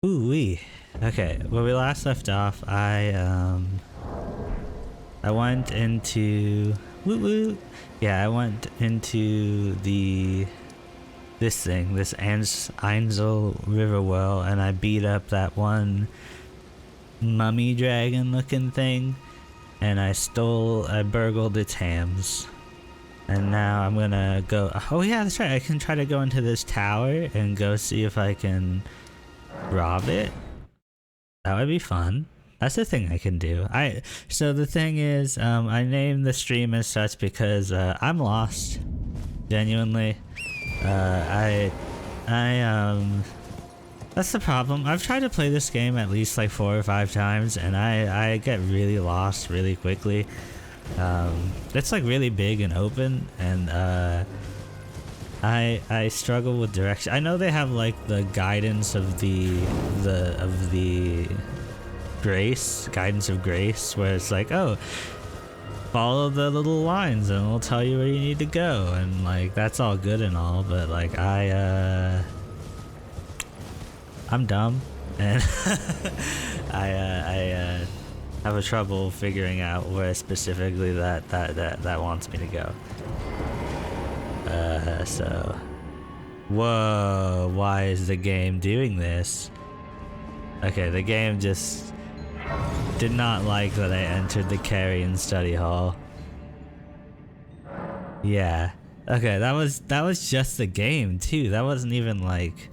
Ooh wee. Okay, where we last left off, I went into woo woo. Yeah, I went into this Ainsel River Well, and I beat up that one mummy dragon looking thing, and I burgled its hams. And now I'm gonna go. Oh yeah, that's right. I can try to go into this tower and go see if I can rob it. That would be fun. That's the thing I can do. So the thing is, I named the stream as such because I'm lost. Genuinely. That's the problem. I've tried to play this game at least like 4 or 5 times, and I get really lost really quickly. It's like really big and open, and I struggle with direction. I know they have like the guidance of the guidance of grace, where it's like, oh, follow the little lines and it'll tell you where you need to go, and like that's all good and all, but like I'm dumb, and I have a trouble figuring out where specifically that wants me to go. So whoa, why is the game doing this? Okay, the game just did not like that I entered the Carrion study hall. Yeah. Okay, that was just the game too. That wasn't even like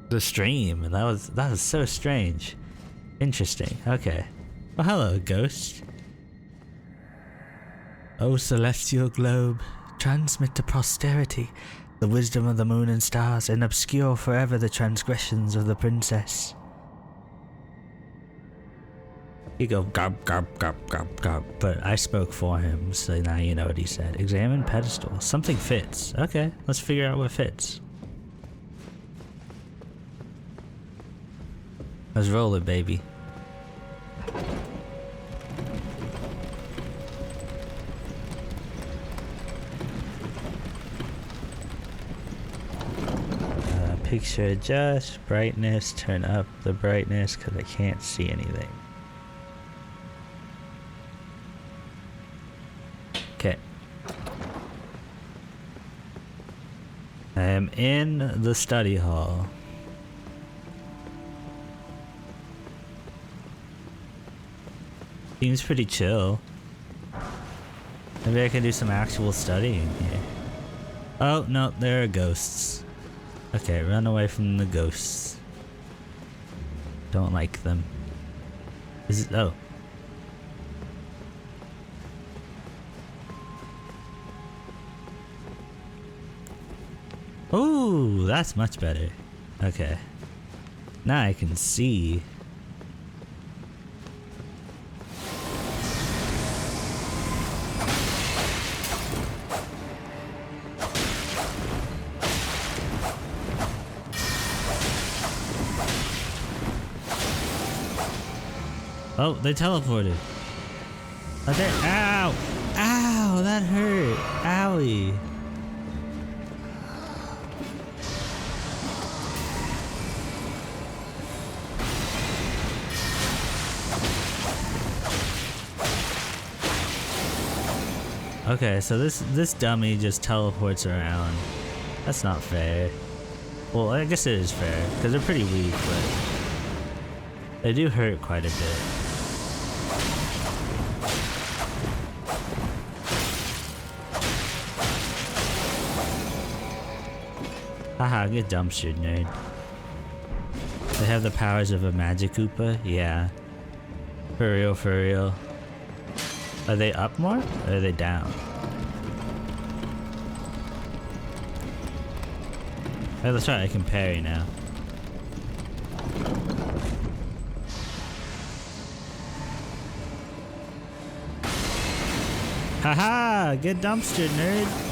the stream, and that was so strange. Interesting. Okay. Well, hello, ghost. O celestial globe, transmit to posterity the wisdom of the moon and stars, and obscure forever the transgressions of the princess. You go garb garb garb garb garb, but I spoke for him, so now you know what he said. Examine pedestal. Something fits. Okay, let's figure out what fits. Let's roll it, baby. Picture adjust, brightness, turn up the brightness because I can't see anything. Okay. I am in the study hall. Seems pretty chill. Maybe I can do some actual studying here. Oh, no, there are ghosts. Okay, run away from the ghosts. Don't like them. Is it? Oh. Ooh, that's much better. Okay. Now I can see. Oh, they teleported. Oh, there. Ow! Ow! That hurt. Owie. Okay, so this dummy just teleports around. That's not fair. Well, I guess it is fair, because they're pretty weak, but they do hurt quite a bit. Haha, get dumpstered, nerd. They have the powers of a magic Koopa? Yeah. For real, for real. Are they up more? Or are they down? Oh, that's right, I can parry now. Haha! Get dumpstered, nerd!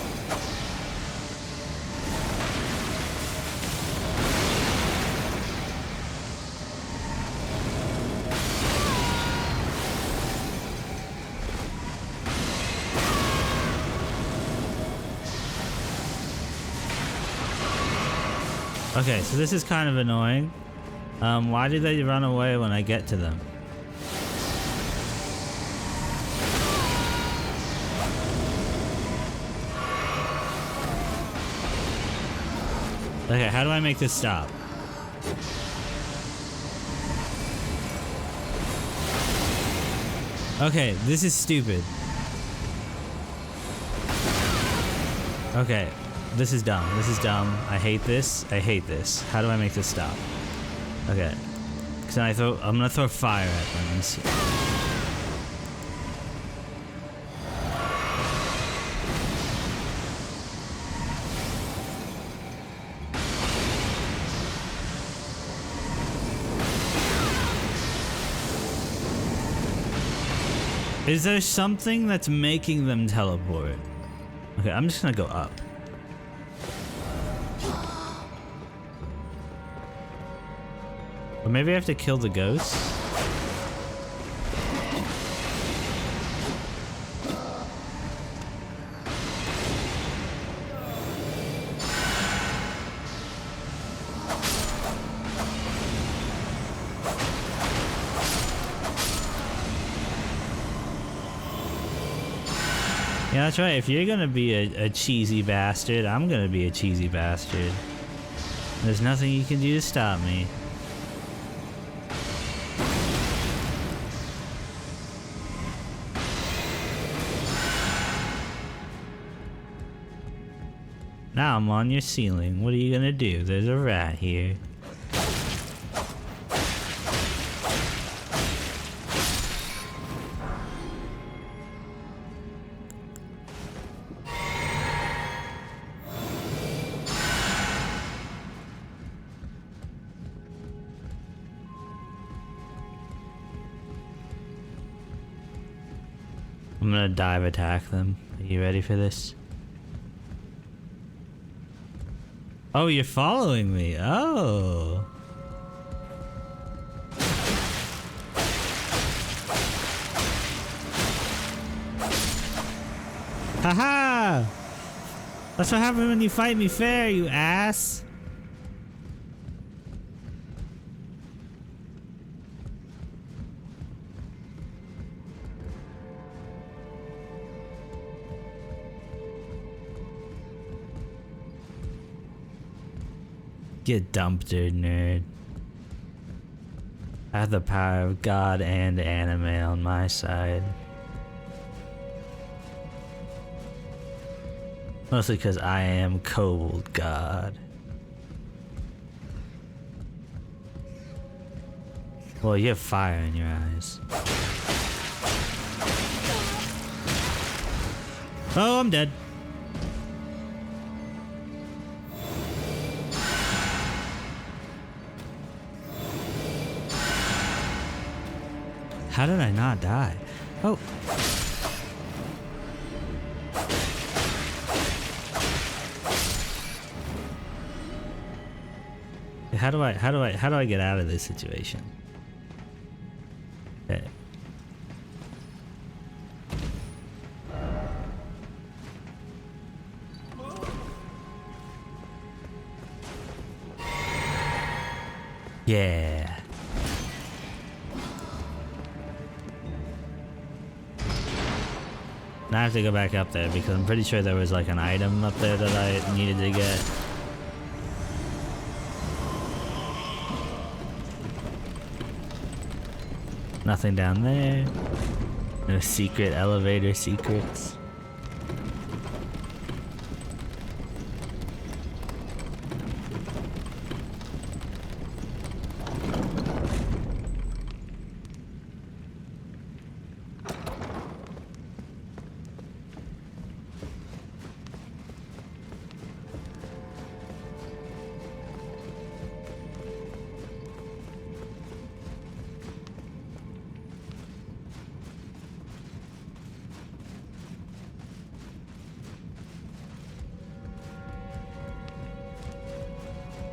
Okay, so this is kind of annoying. Why do they run away when I get to them? Okay, how do I make this stop? Okay, this is stupid. Okay, this is dumb. This is dumb. I hate this. I hate this. How do I make this stop? Okay. So I'm gonna throw fire at them and see. Is there something that's making them teleport? Okay, I'm just gonna go up. Or maybe I have to kill the ghosts? Yeah, that's right. If you're gonna be a cheesy bastard, I'm gonna be a cheesy bastard. There's nothing you can do to stop me. Now I'm on your ceiling. What are you gonna do? There's a rat here. I'm gonna dive attack them. Are you ready for this? Oh, you're following me. Oh. Haha! That's what happens when you fight me fair, you ass. Get dumped, nerd. I have the power of God and anime on my side. Mostly because I am Kobold God. Well, you have fire in your eyes. Oh, I'm dead. How did I not die? Oh. How do I get out of this situation? Okay. Yeah. Now I have to go back up there because I'm pretty sure there was like an item up there that I needed to get. Nothing down there. No secret elevator secrets.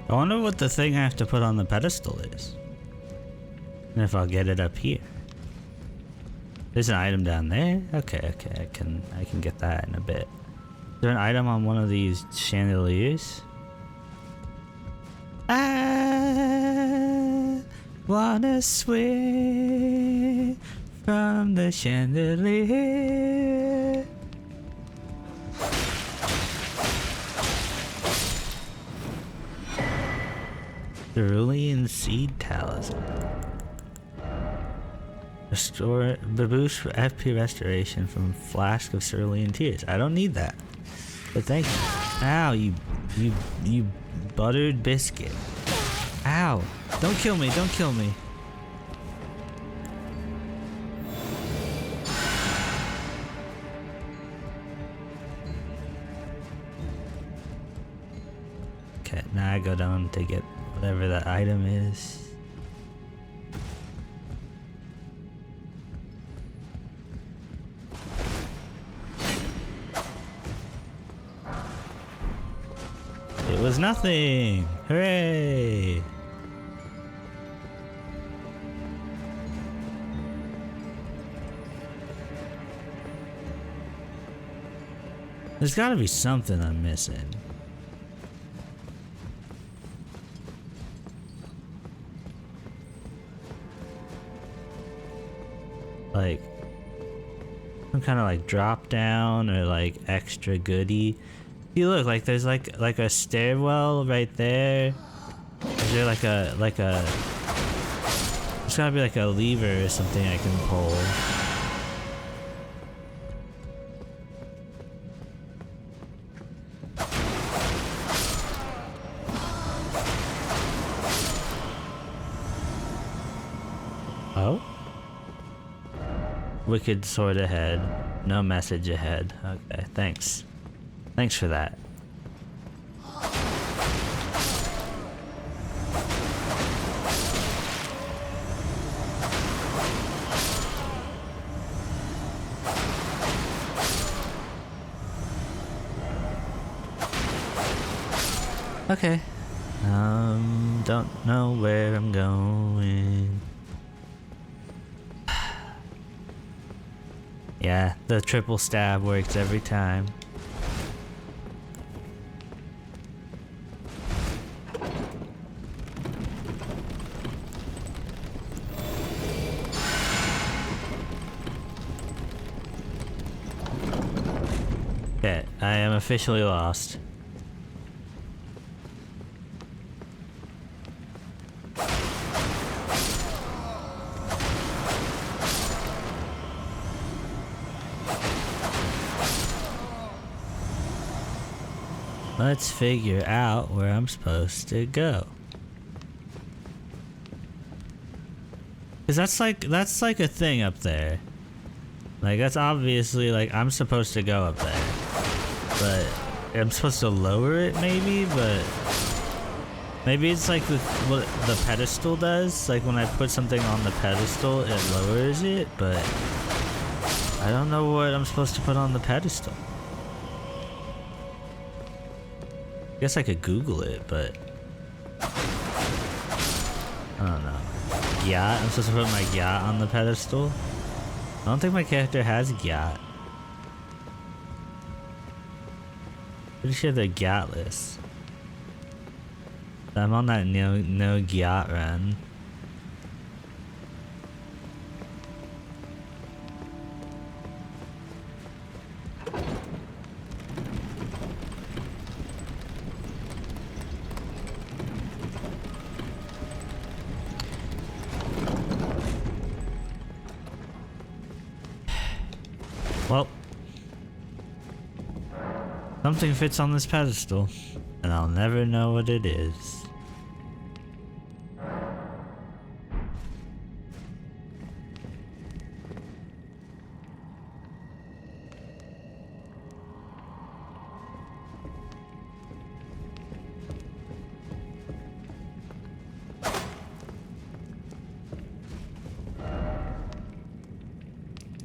I wonder what the thing I have to put on the pedestal is. And if I'll get it up here. There's an item down there? Okay, I can get that in a bit. Is there an item on one of these chandeliers? I wanna swing from the chandelier. Cerulean Seed Talisman. Restore the boost for FP restoration from Flask of Cerulean Tears. I don't need that, but thank you. Ow, you buttered biscuit. Ow! Don't kill me! Don't kill me! Okay, now I go down to get whatever that item is. It was nothing! Hooray! There's gotta be something I'm missing. Like some kind of like drop down or like extra goodie. You look like there's like a stairwell right there. Is there like a there's gotta be like a lever or something I can pull. Oh? Wicked sword ahead. No message ahead. Okay, thanks. Thanks for that. Okay. Don't know where I'm going. Yeah, the triple stab works every time. Okay, I am officially lost. Let's figure out where I'm supposed to go. Cause that's like a thing up there. Like that's obviously like I'm supposed to go up there. But I'm supposed to lower it maybe, but maybe it's like what the pedestal does. Like when I put something on the pedestal, it lowers it, but I don't know what I'm supposed to put on the pedestal. I guess I could Google it, but I don't know. Yacht? I'm supposed to put my yacht on the pedestal? I don't think my character has yacht. Pretty sure they're yaghtless. I'm on that no yacht run. Well, something fits on this pedestal, and I'll never know what it is.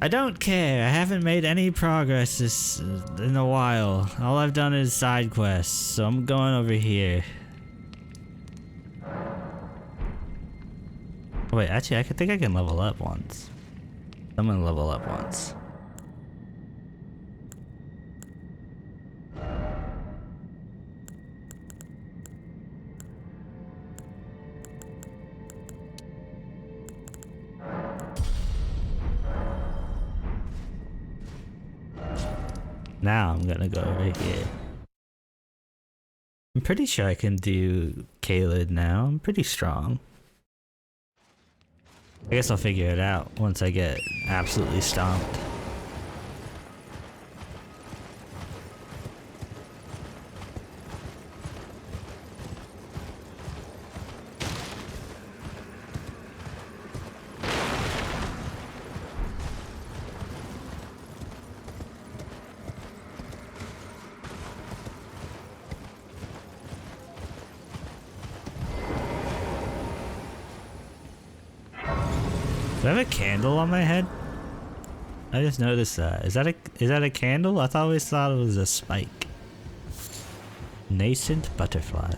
I don't care. I haven't made any progress in a while. All I've done is side quests, so I'm going over here. Wait, actually, I think I can level up once. I'm gonna level up once. Now I'm gonna go over here. I'm pretty sure I can do Kaled now. I'm pretty strong. I guess I'll figure it out once I get absolutely stomped. Do I have a candle on my head? I just noticed that. Is that a candle? I always thought it was a spike. Nascent butterfly.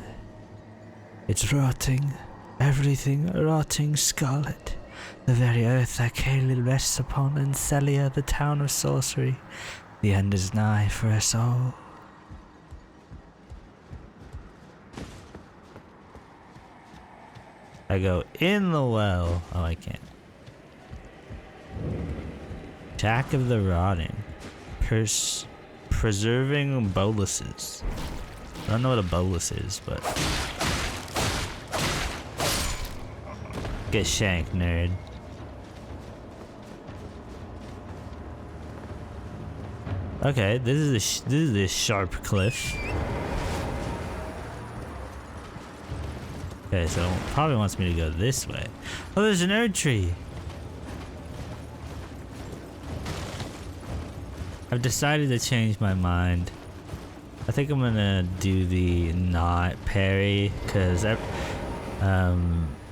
It's rotting. Everything rotting scarlet. The very earth that Kaled rests upon, and Celia, the town of sorcery. The end is nigh for us all. I go in the well. Oh, I can't. Attack of the Rotting. Preserving boluses. I don't know what a bolus is, but... Get shanked, nerd. Okay, this is a sharp cliff. Okay, so it probably wants me to go this way. Oh, there's an Erd tree! I've decided to change my mind. I think I'm gonna do the not parry, cause I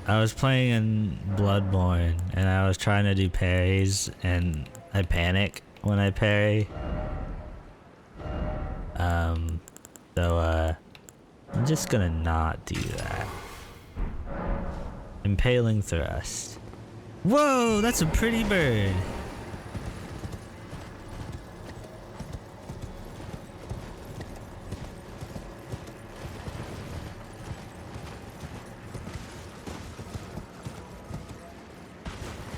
was playing in Bloodborne and I was trying to do parries and I panic when I parry. I'm just gonna not do that. Impaling thrust. Whoa, that's a pretty bird.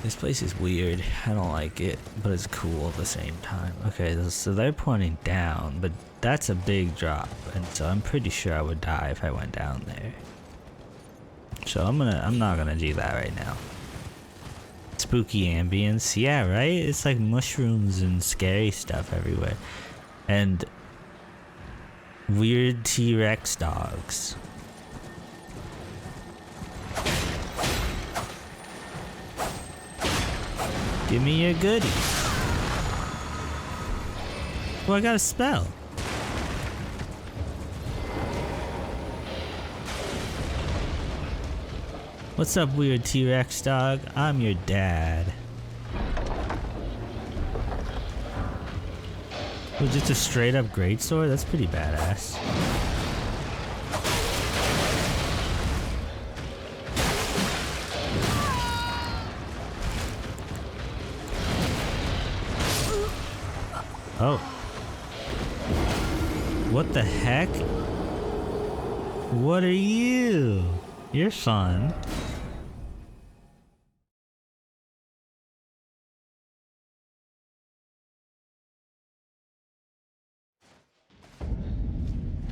This place is weird. I don't like it, but it's cool at the same time. Okay, so they're pointing down, but that's a big drop, and so I'm pretty sure I would die if I went down there. So I'm not gonna do that right now. Spooky ambience, yeah, right? It's like mushrooms and scary stuff everywhere, and weird T-Rex dogs. Give me your goodies. Well, I got a spell. What's up, weird T-Rex dog? I'm your dad. Oh, just a straight up greatsword? That's pretty badass. Oh. What the heck? What are you? You're fun.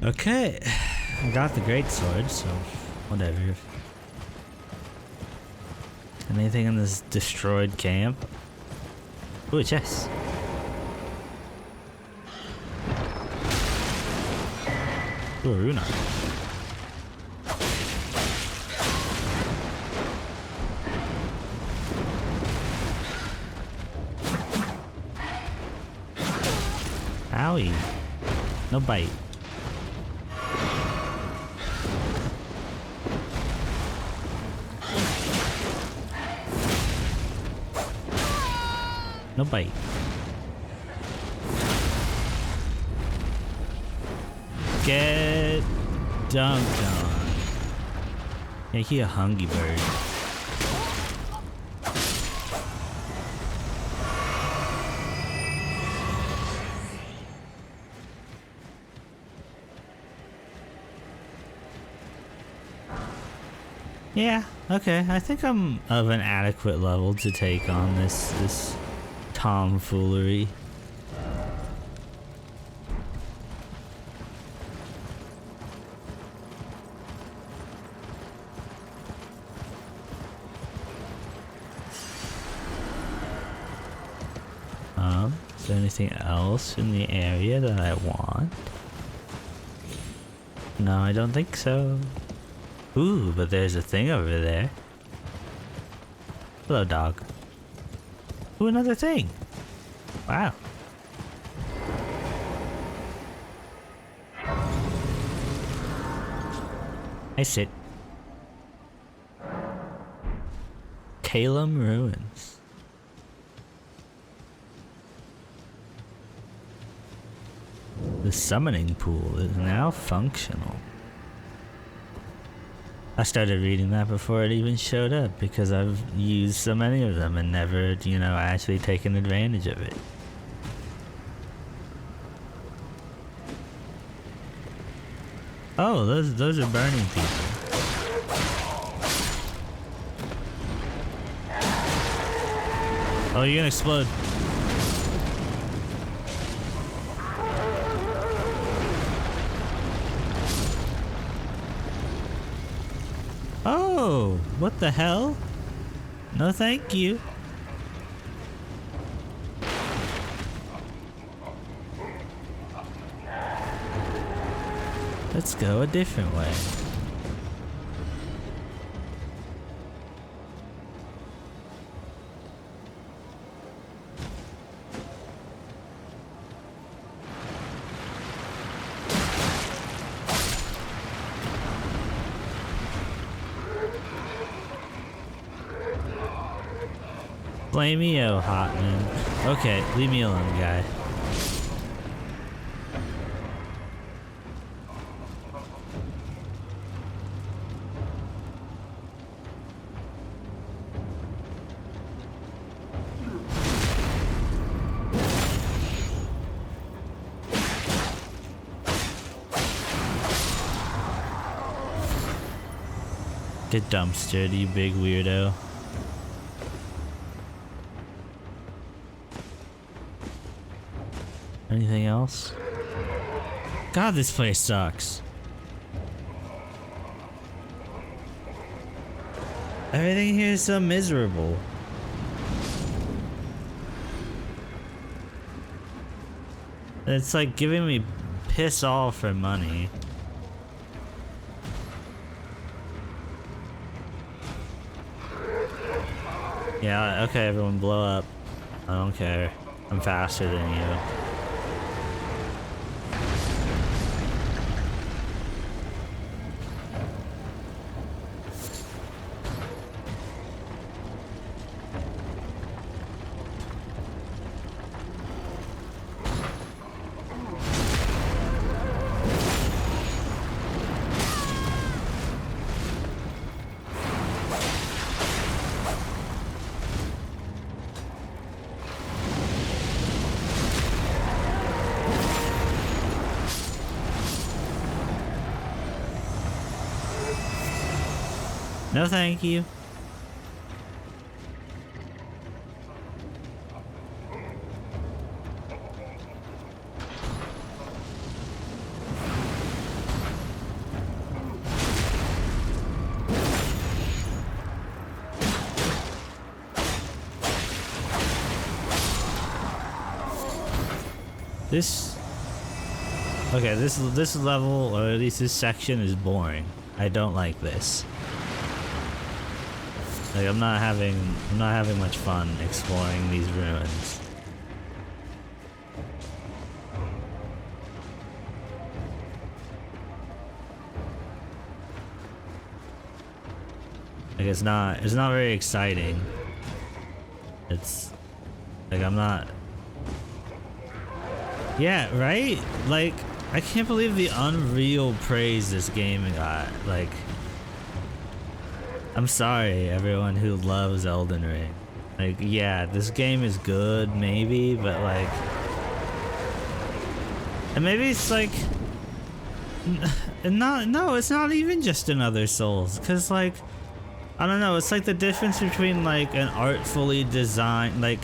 Okay. I got the greatsword, so whatever. Anything in this destroyed camp? Ooh, a chest. Ooh, a rune. Owie. No bite. No bite. Get dunked on. Yeah, he a hungry bird. Yeah, okay. I think I'm of an adequate level to take on this tomfoolery. Is there anything else in the area that I want? No, I don't think so. Ooh, but there's a thing over there. Hello, dog. Ooh, another thing. Wow. I sit. Calum Ruins. The summoning pool is now functional. I started reading that before it even showed up because I've used so many of them and never, you know, actually taken advantage of it. Oh, those are burning people. Oh, you're gonna explode. Oh, what the hell? No thank you. Let's go a different way. Flameo Hotman. Okay, leave me alone, guy. Get dumpstered, you big weirdo. Anything else? God, this place sucks. Everything here is so miserable. It's like giving me piss all for money. Yeah, okay, everyone blow up. I don't care. I'm faster than you. No thank you. This level, or at least this section, is boring. I don't like this. Like I'm not having much fun exploring these ruins. Like it's not very exciting. It's like I'm not. Yeah, right? Like I can't believe the unreal praise this game got. Like I'm sorry, everyone who loves Elden Ring. Like, yeah, this game is good, maybe, but like... And maybe it's like... No, it's not even just another Souls, because like... I don't know, it's like the difference between like an artfully designed, like...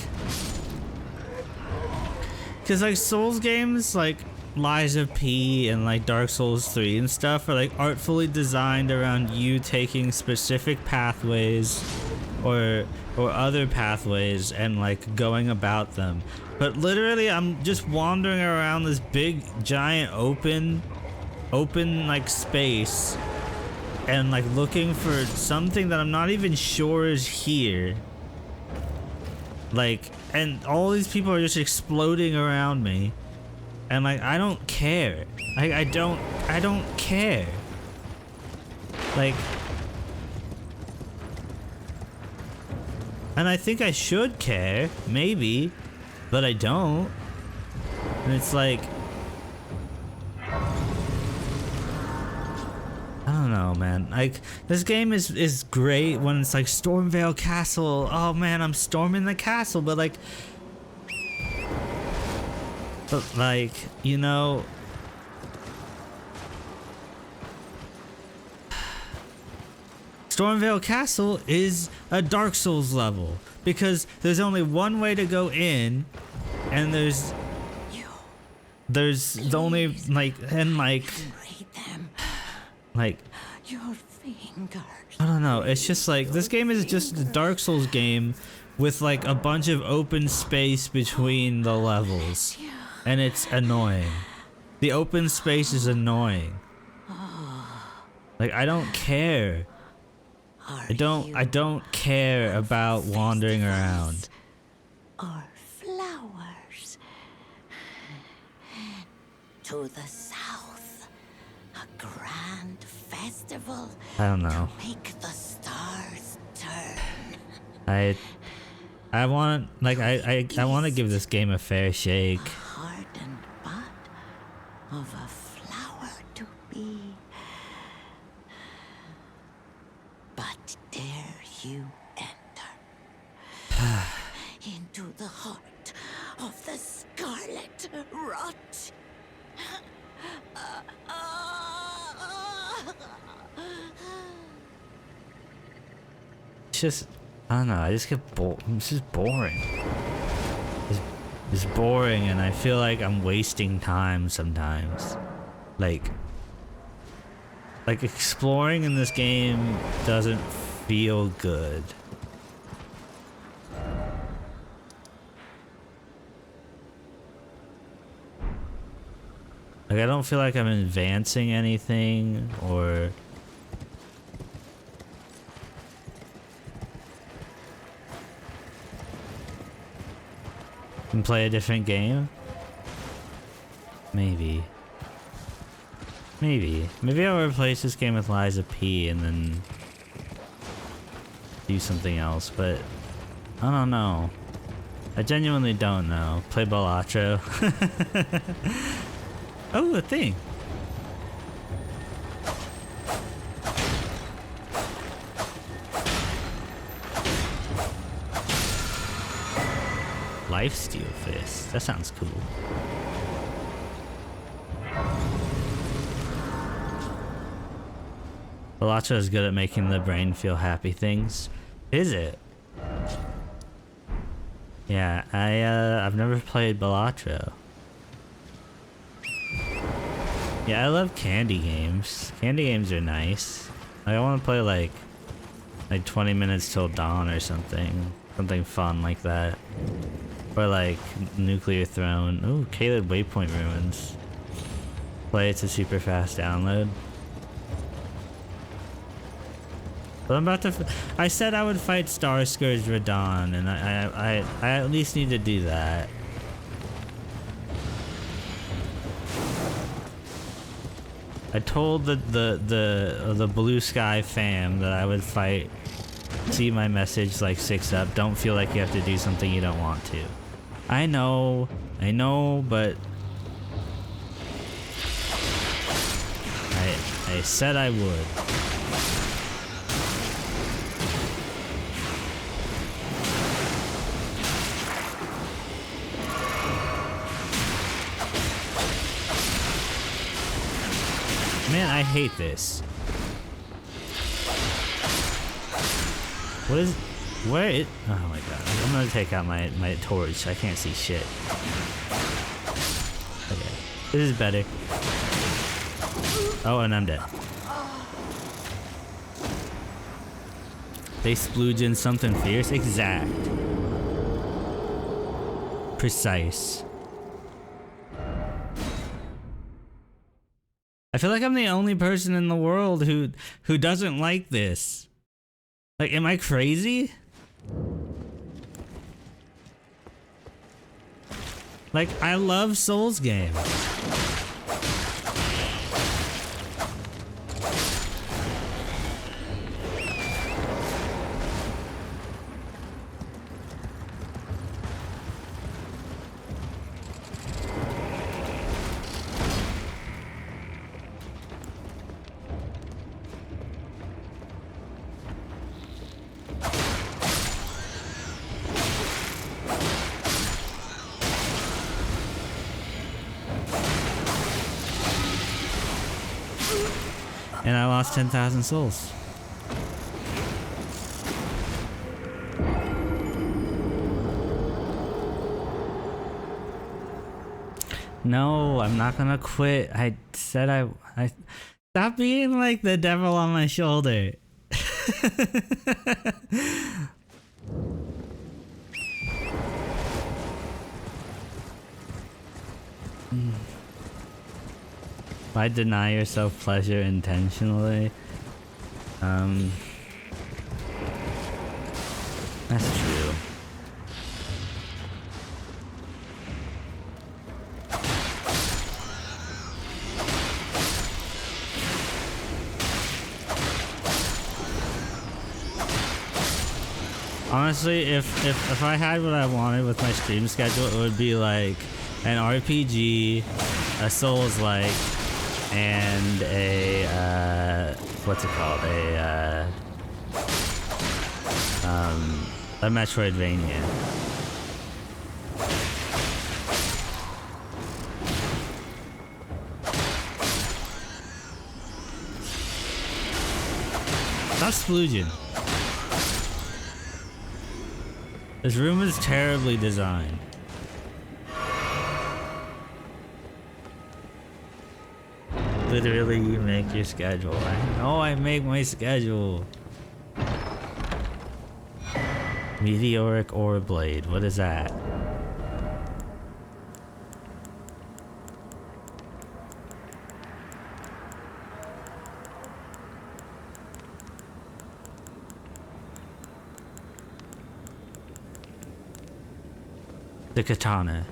Because like Souls games, like Lies of P and like Dark Souls 3 and stuff are like artfully designed around you taking specific pathways or other pathways and like going about them. But literally, I'm just wandering around this big, giant, open like space, and like looking for something that I'm not even sure is here. Like, and all these people are just exploding around me, and like I don't care. I don't care. Like, and I think I should care, maybe, but I don't. And it's like, I don't know, man. Like, this game is great when it's like Stormvale Castle. Oh man, I'm storming the castle, but like, you know, Stormvale Castle is a Dark Souls level because there's only one way to go in, and there's only like, and like your fingers. I don't know. It's just like, this game is just a Dark Souls game with like a bunch of open space between the levels, and it's annoying. The open space is annoying. Like, I don't care. I don't care about wandering around. Or flowers. To the south, a grand festival. I don't know. To make the stars turn. I want, like, I want to give this game a fair shake. A hardened bud of a flower to be. But dare you enter into the heart of the scarlet rot. It's just, I don't know, I just get bored. It's just boring. It's boring, and I feel like I'm wasting time sometimes. Like exploring in this game doesn't feel good. Like, I don't feel like I'm advancing anything, or can play a different game? Maybe I'll replace this game with Liza P and then do something else, but I don't know. I genuinely don't know. Play Balatro. Oh, a thing. Lifesteal Fist. That sounds cool. Balatro is good at making the brain feel happy things. Is it? Yeah, I've never played Balatro. Yeah, I love candy games. Candy games are nice. I want to play like 20 minutes till dawn or something. Something fun like that. Or like Nuclear Throne. Ooh, Caelid Waypoint Ruins. Play, it's a super fast download. But I'm about to. I said I would fight Star Scourge Radon, and I at least need to do that. I told the BlueSky fam that I would fight. See my message like 6 up. Don't feel like you have to do something you don't want to. I know, but I said I would. Man, I hate this. What is... Where it... Oh my god. I'm gonna take out my torch. I can't see shit. Okay. This is better. Oh, and I'm dead. They splooge in something fierce? Exact. precise. I feel like I'm the only person in the world who doesn't like this. Like, am I crazy? Like, I love Souls games. And I lost 10,000 souls. No, I'm not gonna quit. I said I stop being like the devil on my shoulder. Why deny yourself pleasure intentionally? That's true. Honestly, if I had what I wanted with my stream schedule, it would be like an RPG, a Souls-like, and a what's it called? A Metroidvania. Stop splooging. This room is terribly designed. Literally, you make your schedule. I know I make my schedule. Meteoric Ore Blade. What is that? The katana.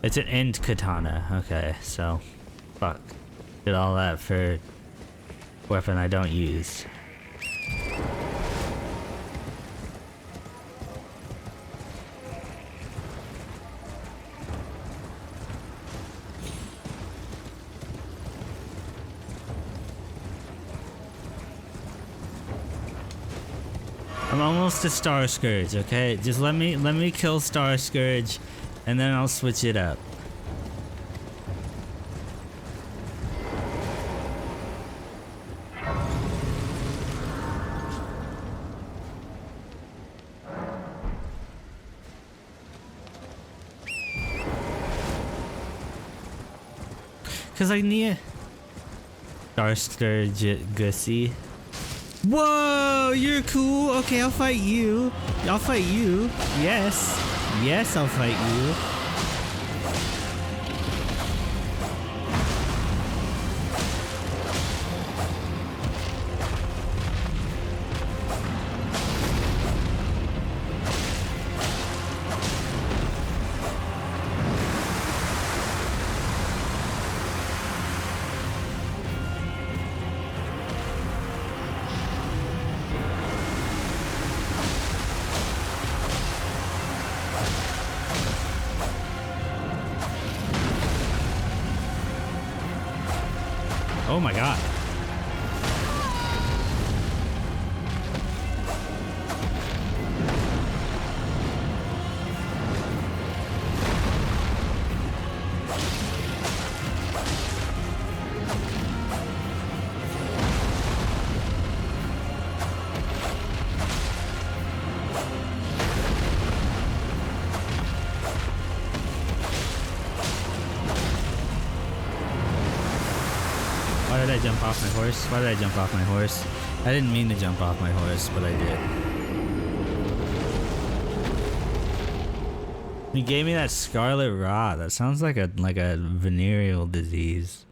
It's an end katana. Okay, so fuck. Did all that for weapon I don't use. I'm almost to Star Scourge, okay? Just let me kill Star Scourge and then I'll switch it up. Cause I need Star Scourge Gussie. Whoa, you're cool. Okay, I'll fight you. I'll fight you. Yes. Yes, I'll fight you. Oh my god. Why did I jump off my horse? Why did I jump off my horse? I didn't mean to jump off my horse, but I did. You gave me that scarlet rot. That sounds like a venereal disease.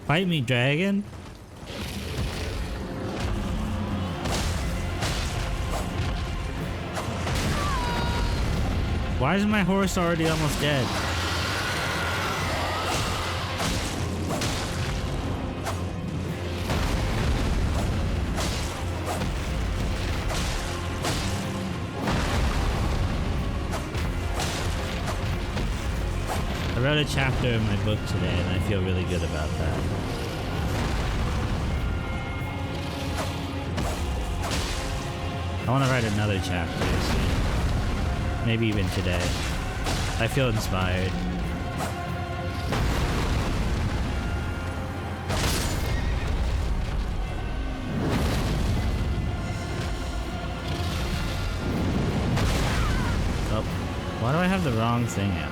Fight me, dragon. Why is my horse already almost dead? I wrote a chapter in my book today and I feel really good about that. I want to write another chapter soon. Maybe even today. I feel inspired. Oh, why do I have the wrong thing out?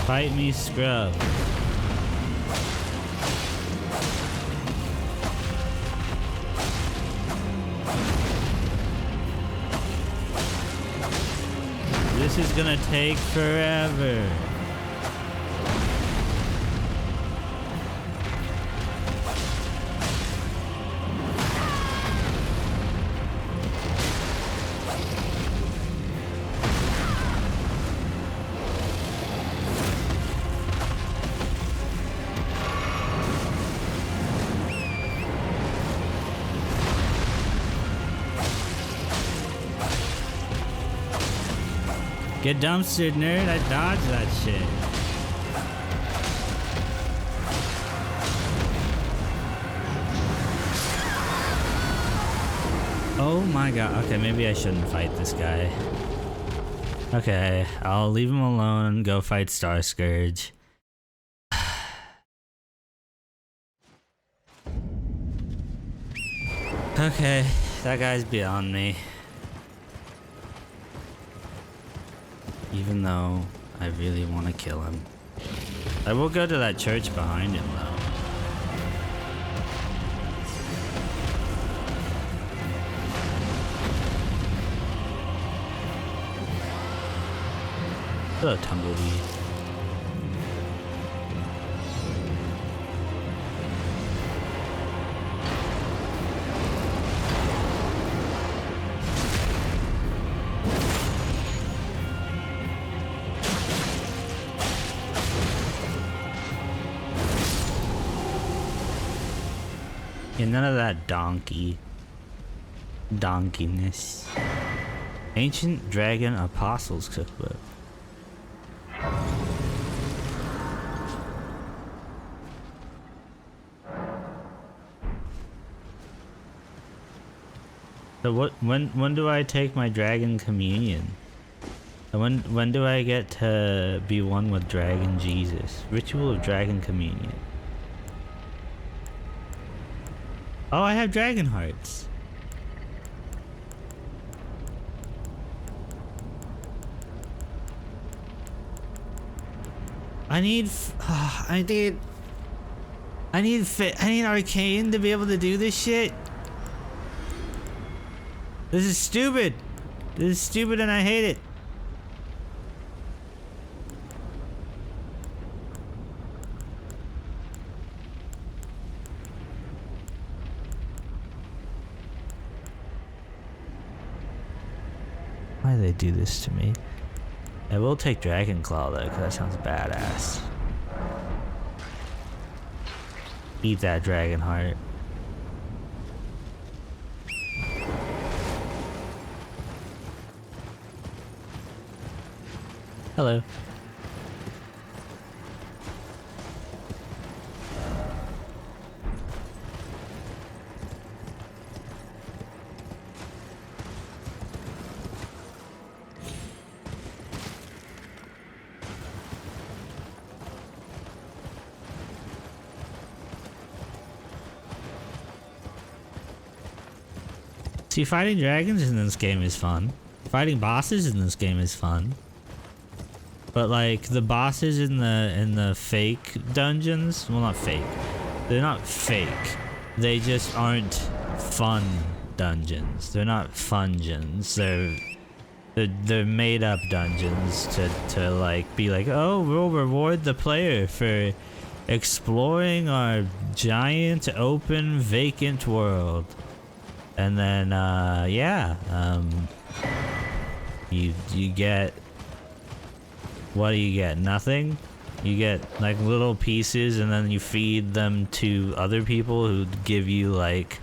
Fight me, scrub. This is gonna take forever. Get dumpstered, nerd. I dodged that shit. Oh my god. Okay, maybe I shouldn't fight this guy. Okay, I'll leave him alone and go fight Star Scourge. Okay, that guy's beyond me. Even though I really want to kill him. I will go to that church behind him though. Hello, tumbleweed. Yeah, none of that donkeyness. Ancient Dragon Apostles Cookbook. So when do I take my dragon communion? And when do I get to be one with Dragon Jesus? Ritual of Dragon Communion. Oh, I have dragon hearts. I need arcane to be able to do this shit. This is stupid. This is stupid and I hate it. Why do they do this to me? I will take Dragon Claw though, because that sounds badass. Eat that dragon heart. Hello. See, fighting dragons in this game is fun. Fighting bosses in this game is fun. But like the bosses in the fake dungeons, well, not fake. They're not fake. They just aren't fun dungeons. They're not fungeons. They're made up dungeons to like be like, oh, we'll reward the player for exploring our giant open vacant world. And then you get, what do you get? Nothing? You get like little pieces and then you feed them to other people who give you like,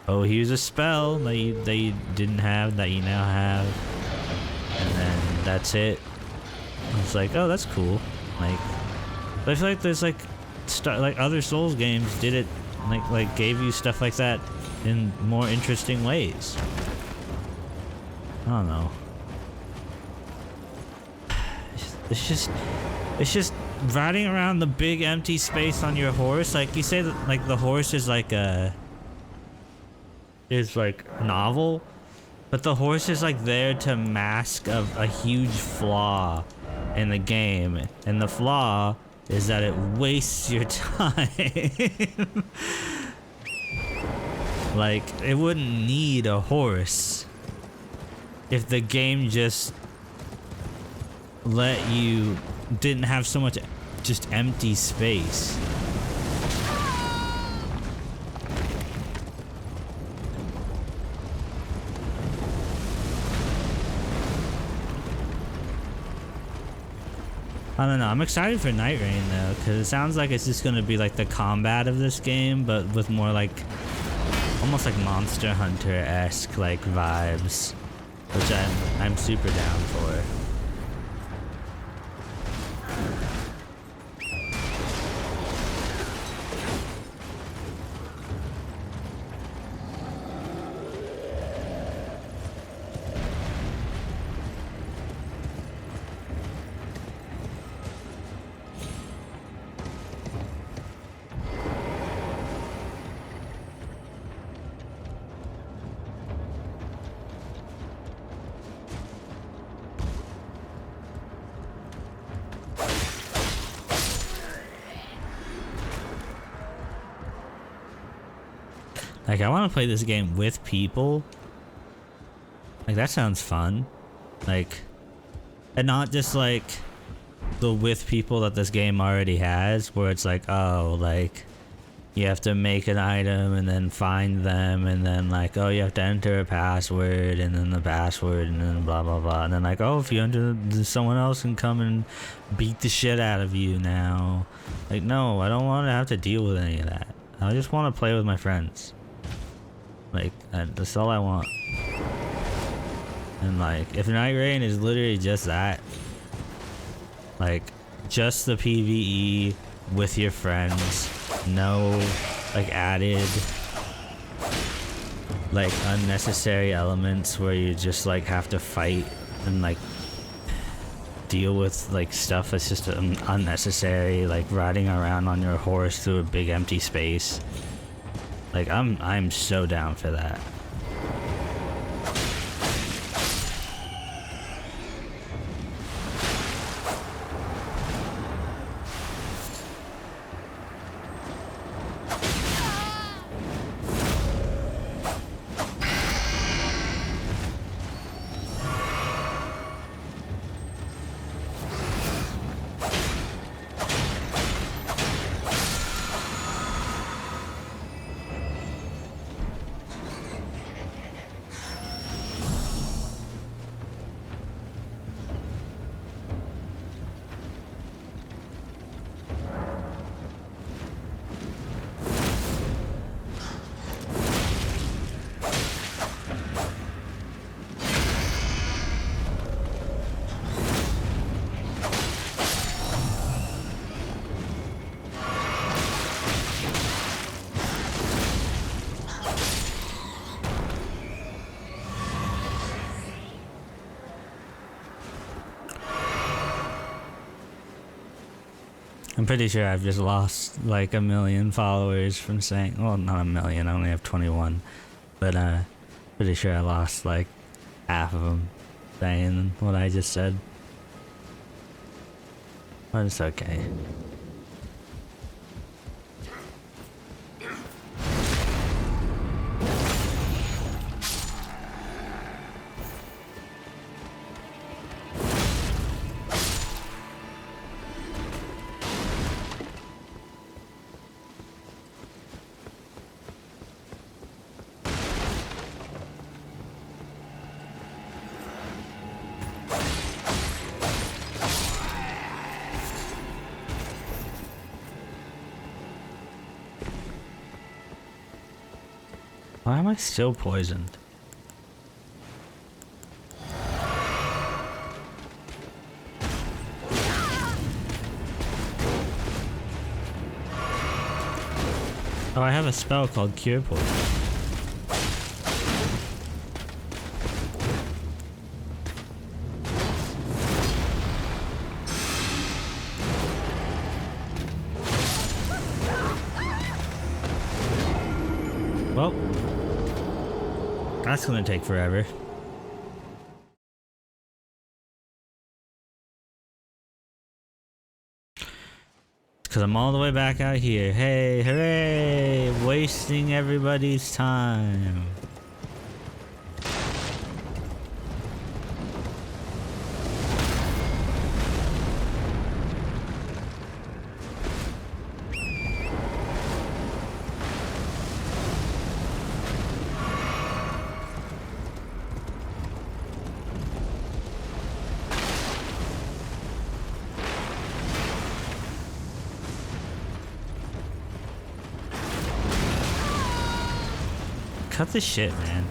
oh, here's a spell that you didn't have that you now have. And then that's it. It's like, oh, that's cool. Like, but I feel like there's like like other Souls games did it, like gave you stuff like that in more interesting ways. I don't know. It's just riding around the big empty space on your horse. Like you say that, like the horse is like novel, but the horse is like there to mask a huge flaw in the game, and the flaw is that it wastes your time. Like, it wouldn't need a horse if the game just let you, didn't have so much just empty space. I don't know, I'm excited for Night Rain though, because it sounds like it's just going to be like the combat of this game, but with more like, almost like Monster Hunter-esque like vibes, which I'm super down for. Like, I want to play this game with people. Like, that sounds fun. Like, and not just like the with people that this game already has, where it's like, oh, like, you have to make an item and then find them, and then like, oh, you have to enter a password, and then the password, and then blah blah blah, and then like, oh, if you enter, someone else can come and beat the shit out of you now. Like, no, I don't want to have to deal with any of that. I just want to play with my friends. Like, that's all I want. And like, if Night Rain is literally just that, like, just the PvE with your friends, no like added like unnecessary elements where you just like have to fight and like deal with like stuff that's just unnecessary, like riding around on your horse through a big empty space. Like, I'm so down for that. I'm pretty sure I've just lost like 1 million followers from saying, well, not 1 million, I only have 21, but Pretty sure I lost like half of them saying what I just said. But it's okay. Why am I still poisoned? Oh, I have a spell called Cure Poison. Well, that's gonna take forever. Because I'm all the way back out here. Hey, hooray! Wasting everybody's time. Cut the shit, man.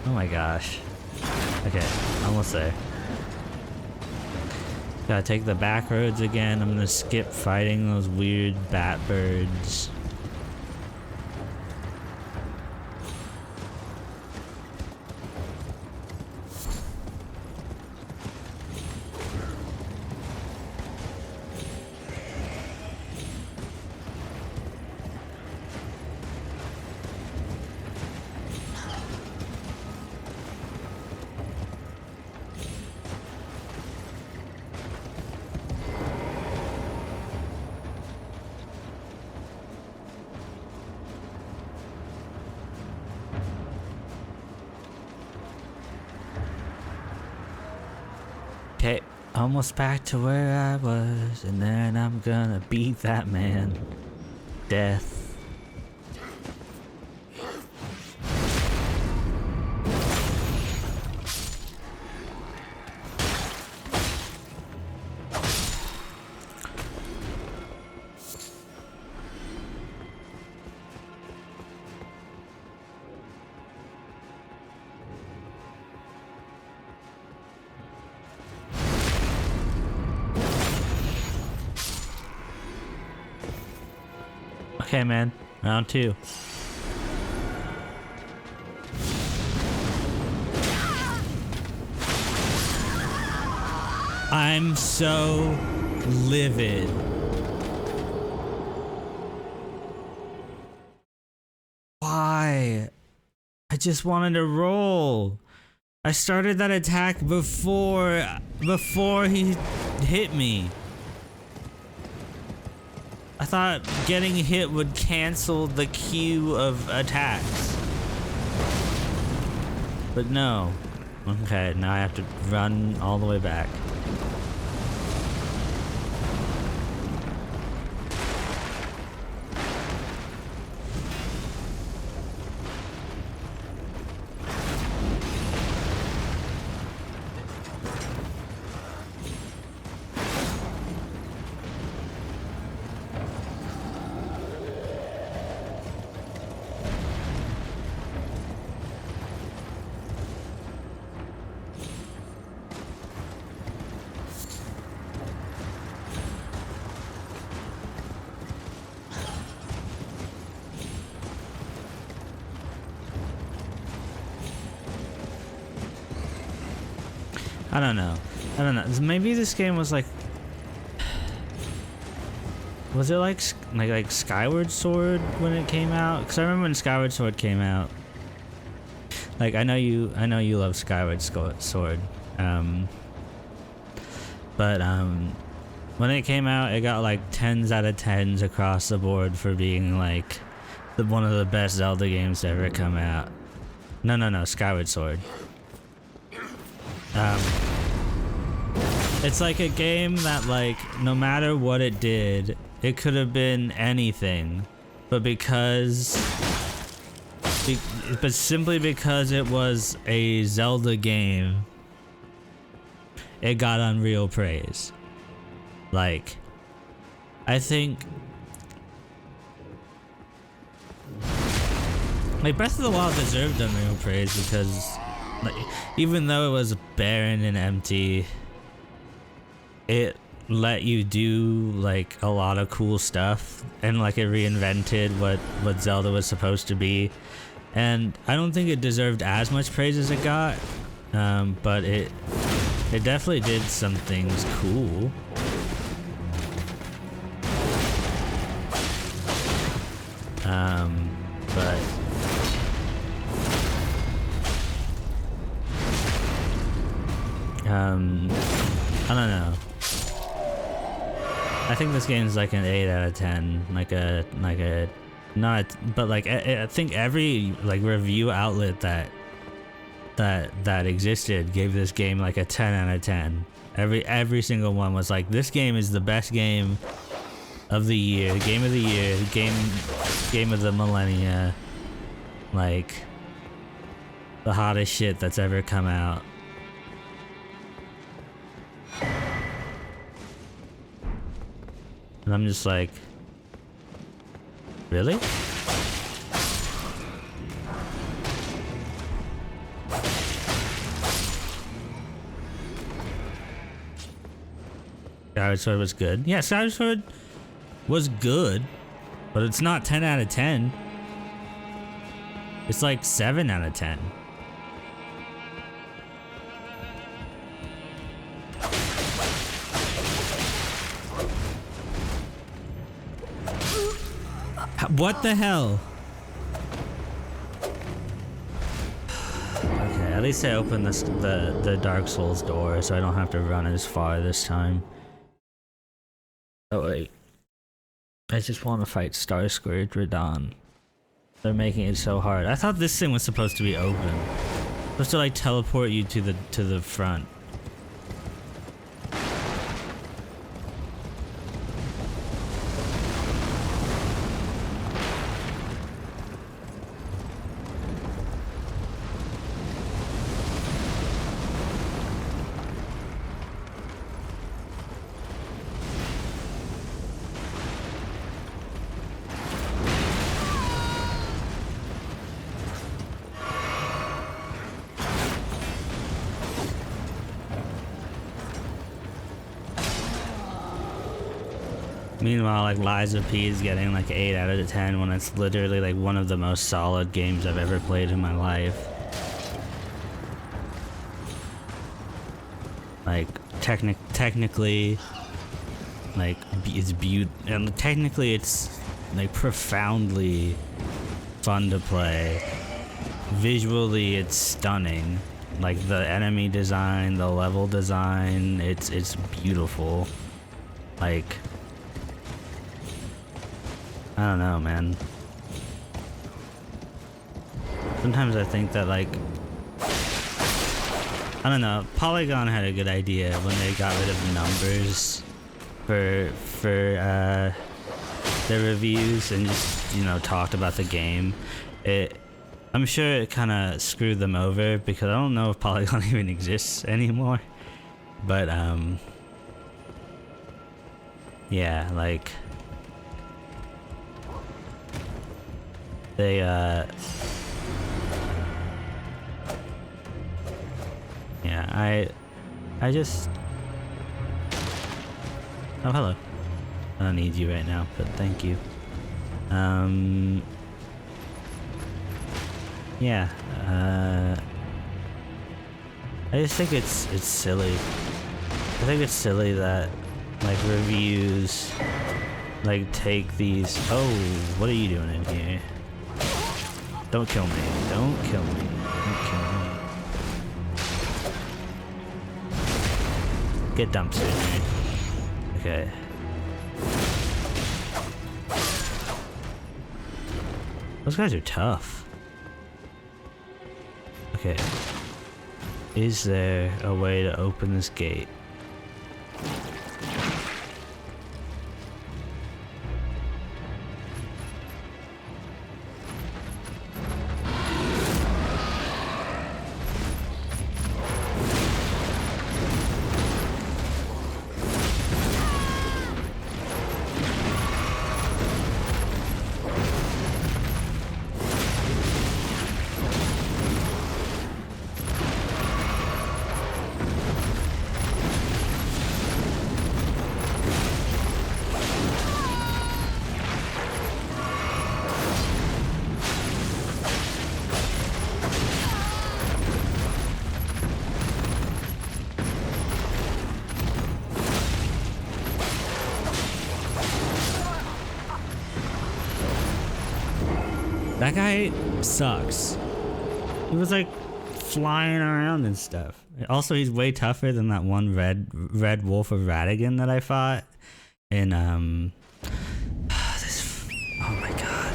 Oh my gosh. Okay, almost there. Gotta take the back roads again. I'm gonna skip fighting those weird bat birds. Okay, almost back to where I was, and then I'm gonna beat that man. Death. Okay, man. Round 2. I'm so livid. Why? I just wanted to roll. I started that attack before he hit me. I thought getting hit would cancel the queue of attacks. But no. Okay, now I have to run all the way back. I don't know. Maybe this game was like... Was it like Skyward Sword when it came out? Because I remember when Skyward Sword came out. Like I know you love Skyward Sword, but when it came out, it got like 10s out of 10s across the board for being like one of the best Zelda games to ever come out. No, Skyward Sword. It's like a game that like no matter what it did, it could have been anything, but simply because it was a Zelda game, it got unreal praise. Like, I think like Breath of the Wild deserved unreal praise because like, even though it was barren and empty, it let you do like a lot of cool stuff, and like it reinvented what Zelda was supposed to be. And I don't think it deserved as much praise as it got, but it definitely did some things cool. But I don't know. I think this game is like an 8 out of 10, like a not, but like I think every like review outlet that existed gave this game like a 10 out of 10. Every single one was like, this game is the best game of the year, game of the year, game of the millennia, like the hottest shit that's ever come out. And I'm just like, really? Skyward Sword was good. Yeah, Skyward Sword was good, but it's not 10 out of 10. It's like 7 out of 10. What the hell? Okay, at least I opened the Dark Souls door, so I don't have to run as far this time. Oh wait, I just want to fight Starscourge Radon. They're making it so hard. I thought this thing was supposed to be open, supposed to like teleport you to the front. Meanwhile, like Liza P is getting like 8 out of 10 when it's literally like one of the most solid games I've ever played in my life. Like technically, like it's and technically it's like profoundly fun to play. Visually, it's stunning. Like the enemy design, the level design, it's beautiful. Like, I don't know, man. Sometimes I think that, like, I don't know, Polygon had a good idea when they got rid of numbers for their reviews and just, you know, talked about the game. I'm sure it kind of screwed them over because I don't know if Polygon even exists anymore. But, yeah, like, they, yeah, I just, oh, hello. I don't need you right now, but thank you. Yeah, I just think it's silly. I think it's silly that, like, reviews, like, take these, oh, what are you doing in here? Don't kill me. Don't kill me. Don't kill me. Get dumpster in there. Okay. Those guys are tough. Okay. Is there a way to open this gate? That guy sucks. He was like flying around and stuff. Also, he's way tougher than that one red wolf of Radigan that I fought. And oh my god.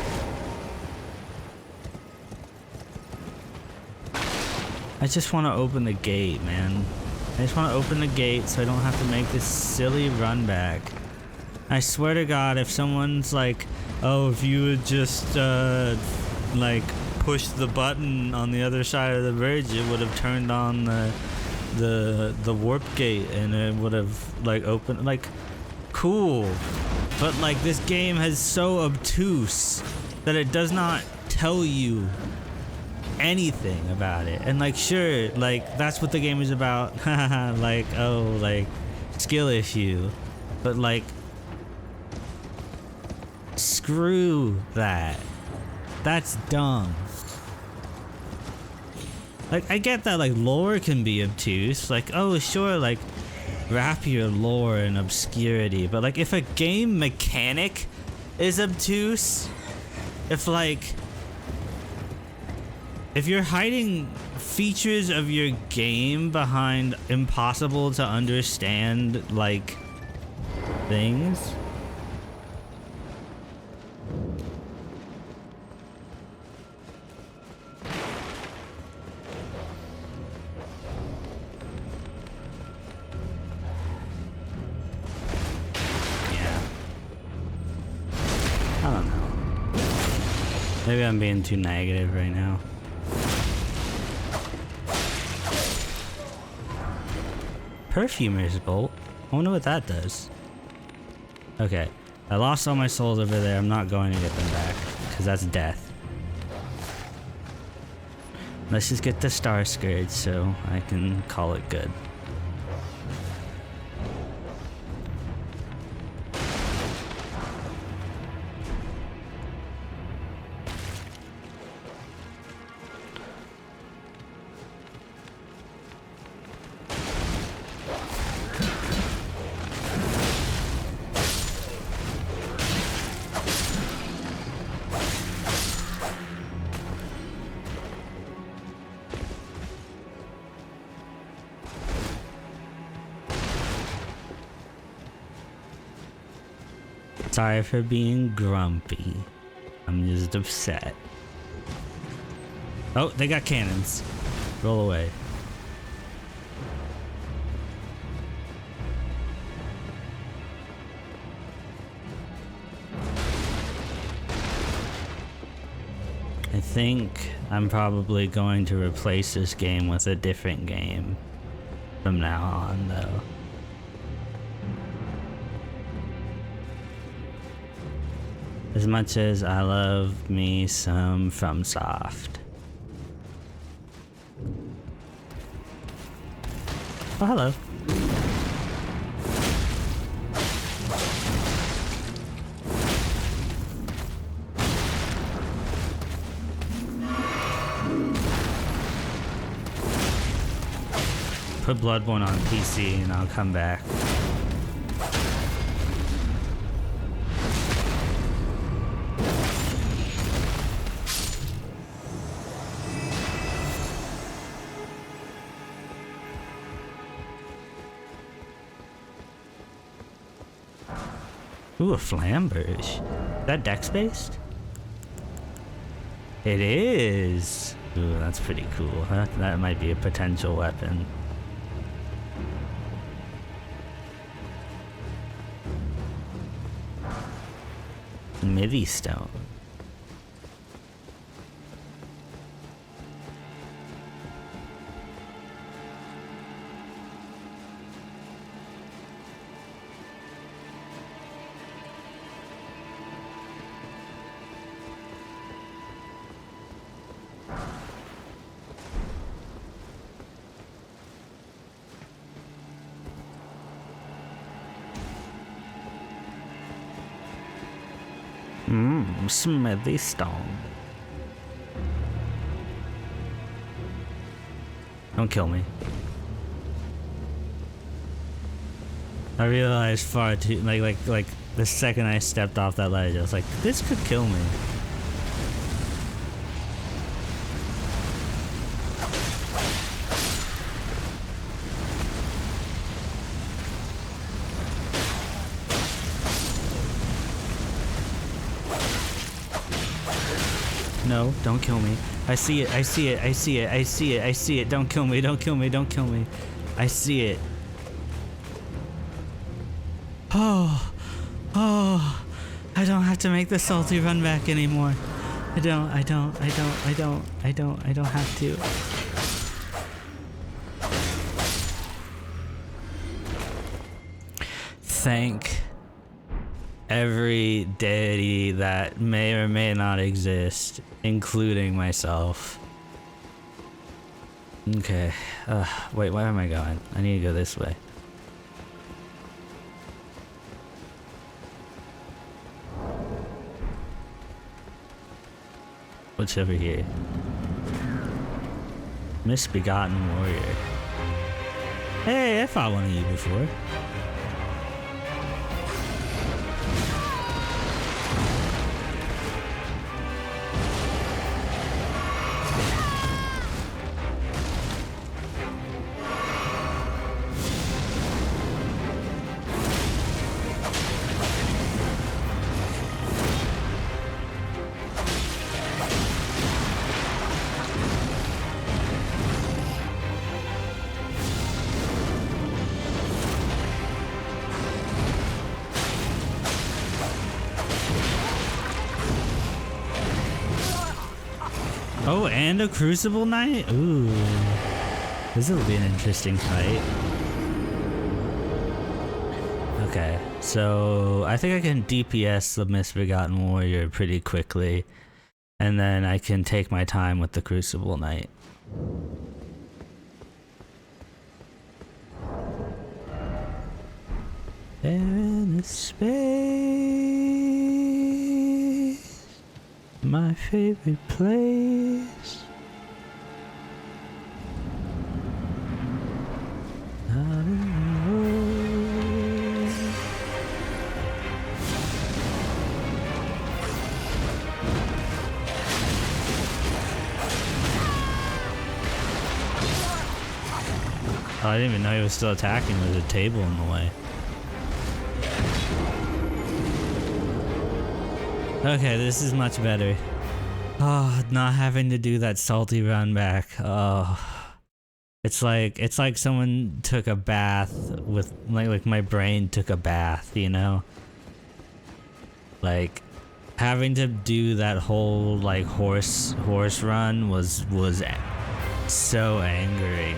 I just want to open the gate, man. I just want to open the gate so I don't have to make this silly run back. I swear to God, if someone's like, oh, if you would just like push the button on the other side of the bridge, it would have turned on the warp gate and it would have like opened. Like, cool, but like this game is so obtuse that it does not tell you anything about it. And like, sure, like that's what the game is about. Like, oh, like skill issue, but like, screw that. That's dumb. Like, I get that like lore can be obtuse, like, oh sure, like wrap your lore in obscurity, but like if a game mechanic is obtuse, if you're hiding features of your game behind impossible to understand like things, maybe I'm being too negative right now. Perfumer's bolt. I wonder what that does. Okay, I lost all my souls over there. I'm not going to get them back because that's death. Let's just get the Star Scourge so I can call it good. Sorry for being grumpy. I'm just upset. Oh, they got cannons. Roll away. I think I'm probably going to replace this game with a different game from now on, though. As much as I love me some FromSoft. Oh, hello. Put Bloodborne on PC and I'll come back. Ooh, a flamberge. Is that dex-based? It is! Ooh, that's pretty cool, huh? That might be a potential weapon. Midi stone. Smithy stone. Don't kill me. I realized far too, like the second I stepped off that ledge, I was like, this could kill me. No, don't kill me. I see it, I see it, I see it, I see it, I see it. Don't kill me, don't kill me, don't kill me. I see it. Oh, I don't have to make the salty run back anymore. I don't have to. Thank every deity that may or may not exist, including myself. Okay. Wait, where am I going? I need to go this way. What's over here? Misbegotten warrior. Hey, I fought one of you before. Oh, and a Crucible Knight? Ooh. This will be an interesting fight. Okay, so I think I can DPS the Misbegotten Warrior pretty quickly. And then I can take my time with the Crucible Knight. There in the space, my favorite place. Out in the road. Oh, I didn't even know he was still attacking. There's a table in the way. Okay, this is much better. Oh, not having to do that salty run back. Oh, it's like someone took a bath with like my brain took a bath, you know? Like having to do that whole like horse run was so angering.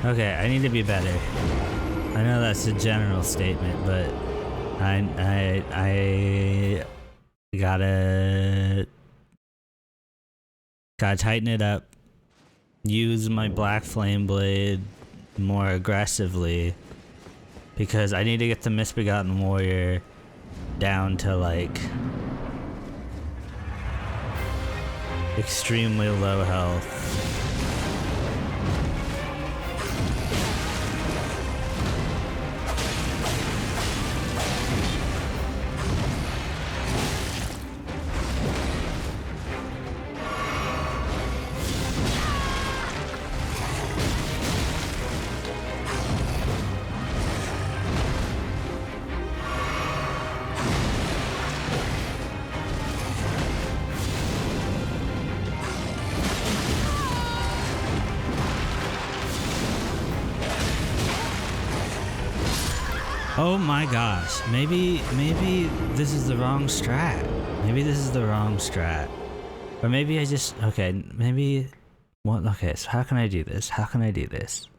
Okay, I need to be better. I know that's a general statement, but I gotta tighten it up. Use my black flame blade more aggressively because I need to get the Misbegotten Warrior down to like extremely low health. Oh my gosh, maybe this is the wrong strat. Maybe this is the wrong strat. Or maybe I just, okay, maybe, what, okay, so how can I do this? How can I do this?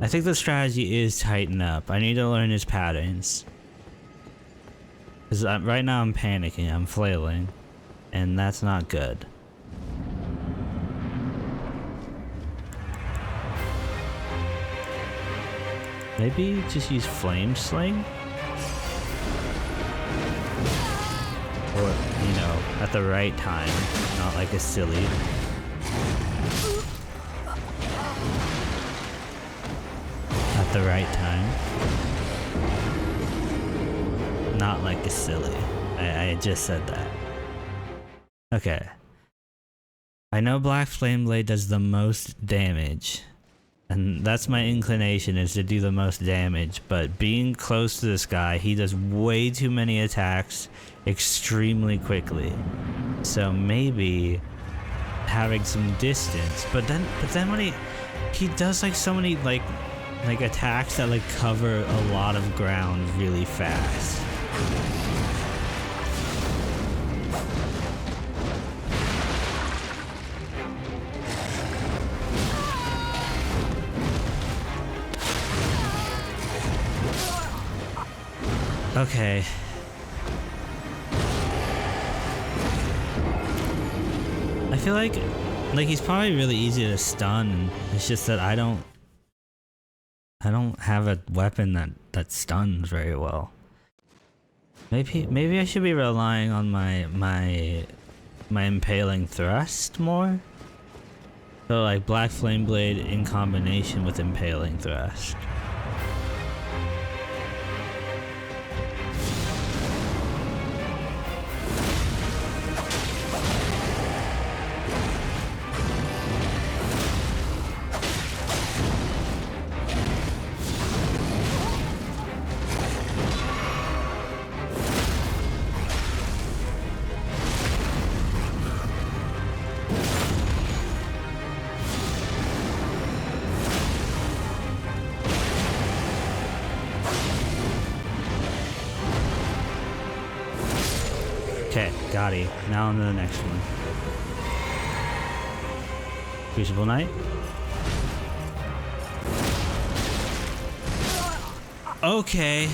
I think the strategy is tighten up. I need to learn his patterns. Because right now I'm panicking, I'm flailing. And that's not good. Maybe just use Flame Sling? Or, you know, at the right time, not like a silly. At the right time. Not like a silly. I just said that. Okay. I know Black Flame Blade does the most damage. And that's my inclination, is to do the most damage, but being close to this guy, he does way too many attacks extremely quickly. So maybe having some distance, but then when he does like so many like attacks that like cover a lot of ground really fast. Okay. I feel like he's probably really easy to stun. It's just that I don't have a weapon that stuns very well. Maybe I should be relying on my impaling thrust more. So like Black Flame Blade in combination with impaling thrust. Okay, got it. Now on to the next one. Crucible Knight. Okay.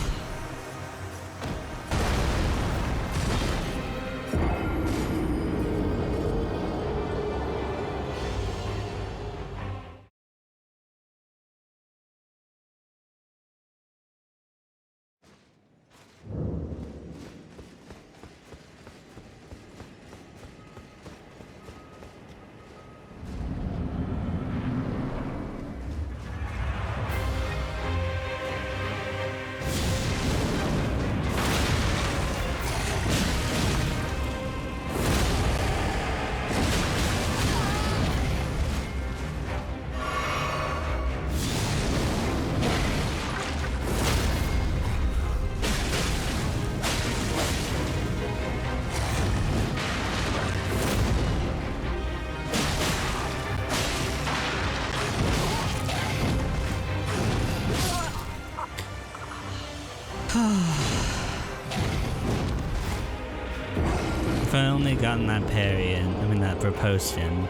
If I only gotten that parry in, I mean that riposte in,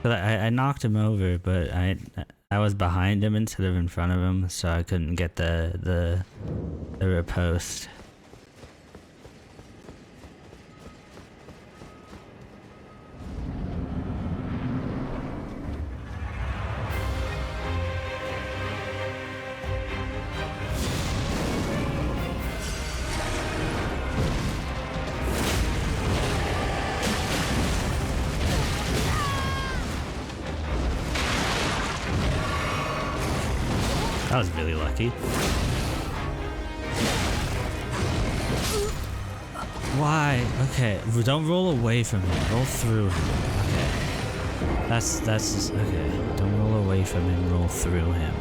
but I knocked him over, but I was behind him instead of in front of him, so I couldn't get the riposte. That was really lucky. Why? Okay, don't roll away from him. Roll through him. Okay. That's just, okay. Don't roll away from him, roll through him.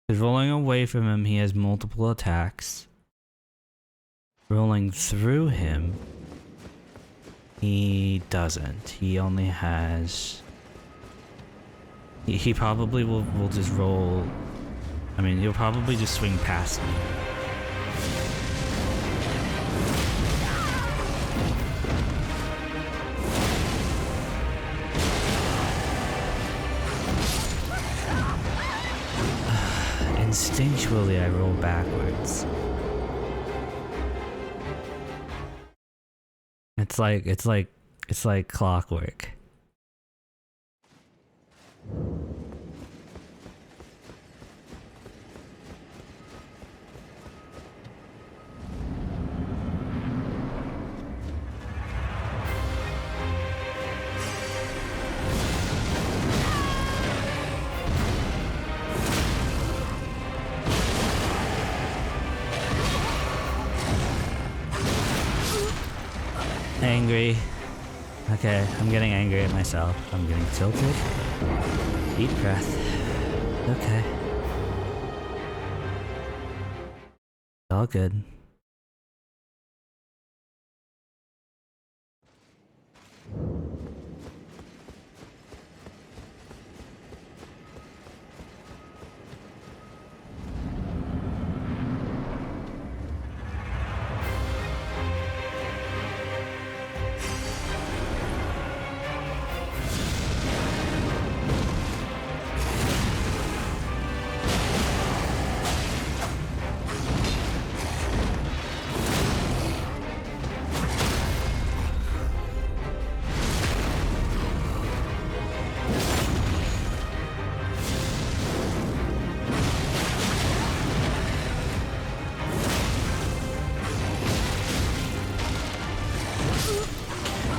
Because rolling away from him, he has multiple attacks. Rolling through him, he doesn't. He only has... He probably will just roll... I mean, he'll probably just swing past me. Instinctually, I roll backwards. It's like clockwork. Angry. Okay, I'm getting angry at myself. I'm getting tilted. Deep breath. Okay. All good.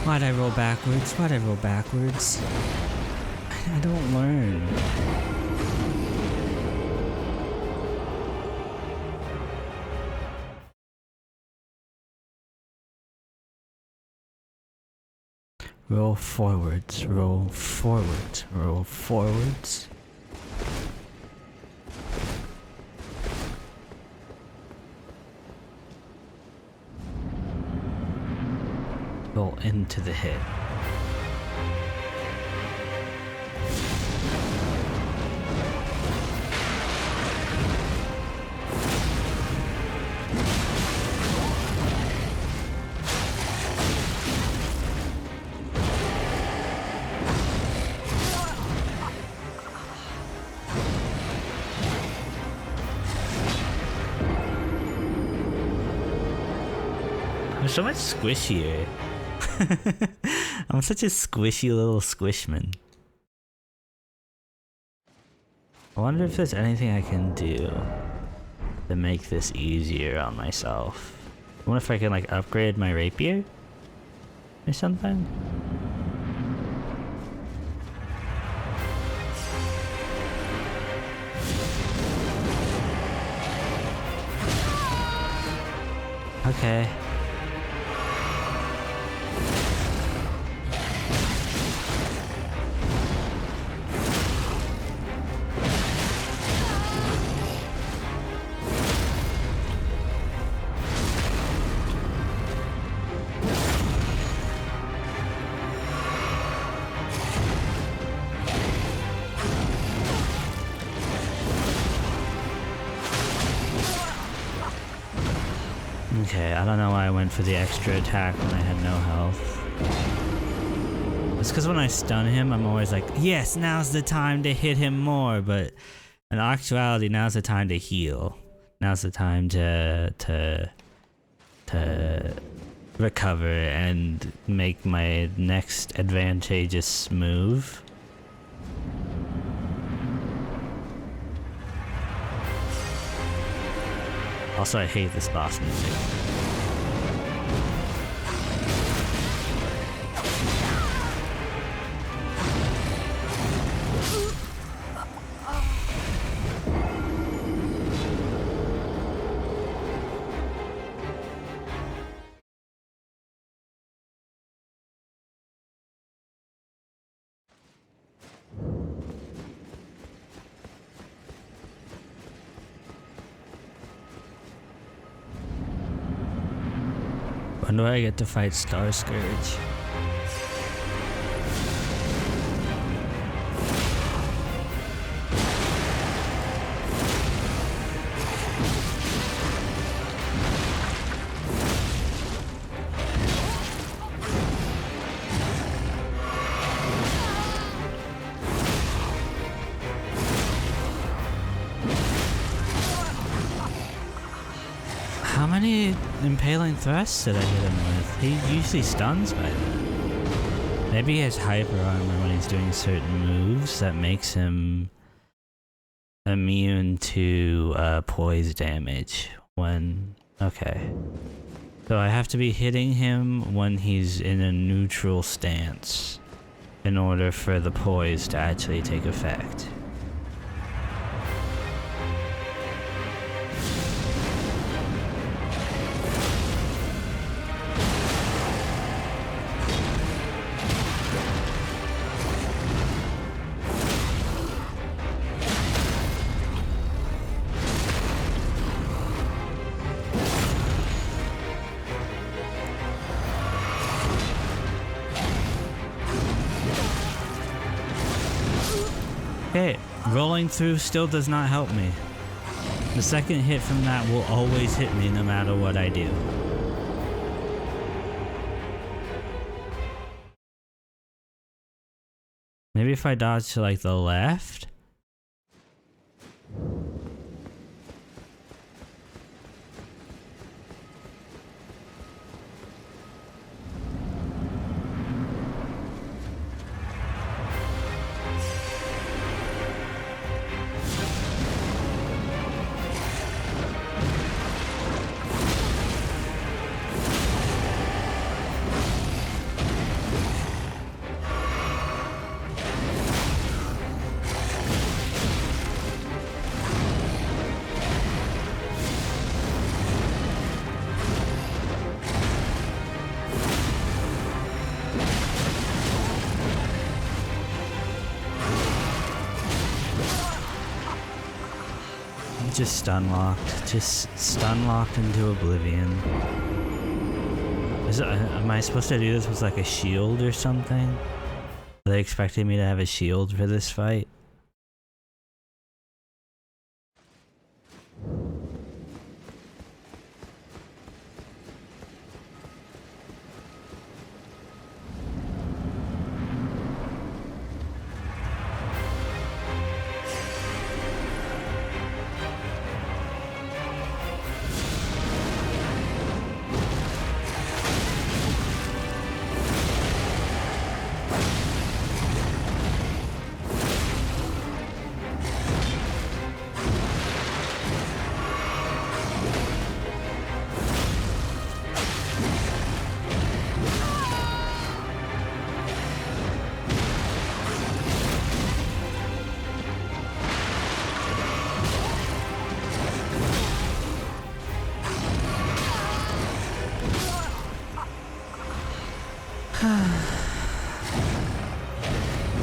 Why'd I roll backwards? Why'd I roll backwards? I don't learn. Roll forwards, roll forwards, roll forwards. Roll into the hit. I'm so much squishier. I'm such a squishy little squishman. I wonder if there's anything I can do to make this easier on myself. I wonder if I can like upgrade my rapier or something. Okay. Okay, I don't know why I went for the extra attack when I had no health. It's because when I stun him, I'm always like, yes, now's the time to hit him more, but in actuality, now's the time to heal. Now's the time to recover and make my next advantageous move. Also, I hate this boss music. When do I get to fight Star Scourge? How many impaling thrusts did I hit him with? He usually stuns by then. Maybe he has hyper armor when he's doing certain moves that makes him immune to poise damage when... Okay. So I have to be hitting him when he's in a neutral stance in order for the poise to actually take effect. Okay, rolling through still does not help me. The second hit from that will always hit me no matter what I do. Maybe if I dodge to like the left? Just stun locked into oblivion. Am I supposed to do this with like a shield or something? Are they expecting me to have a shield for this fight?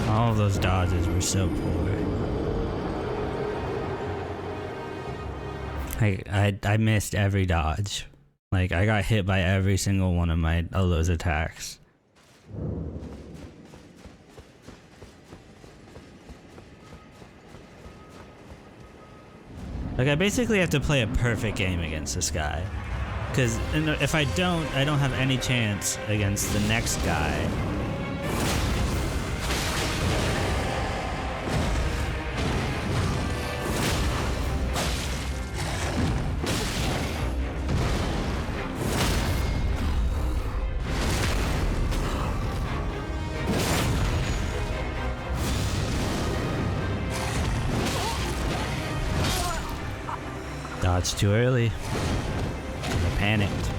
All of those dodges were so poor. I missed every dodge. Like, I got hit by every single one of those attacks. Like, I basically have to play a perfect game against this guy. Because if I don't have any chance against the next guy. Dodged too early. I panicked.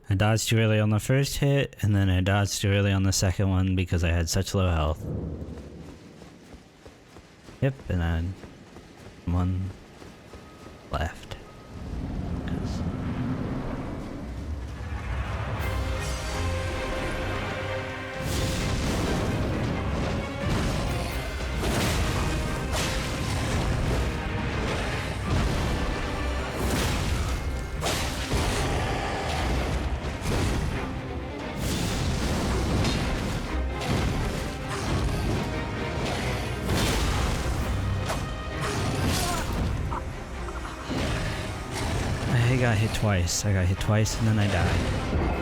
I dodged too early on the first hit, and then I dodged too early on the second one because I had such low health. Yep, and I had one left. literally got hit twice. I got hit twice and then I died.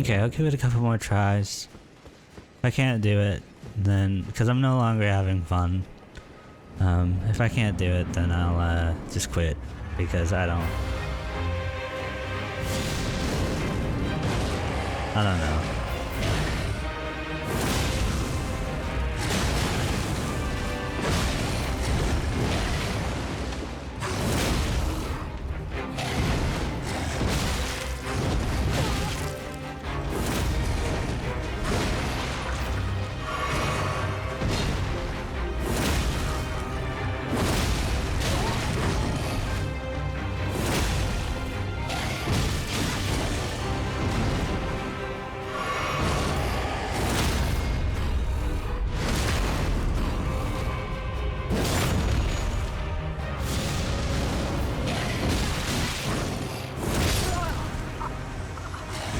Okay, I'll give it a couple more tries. If I can't do it, then because I'm no longer having fun. If I can't do it, then I'll just quit because I don't know.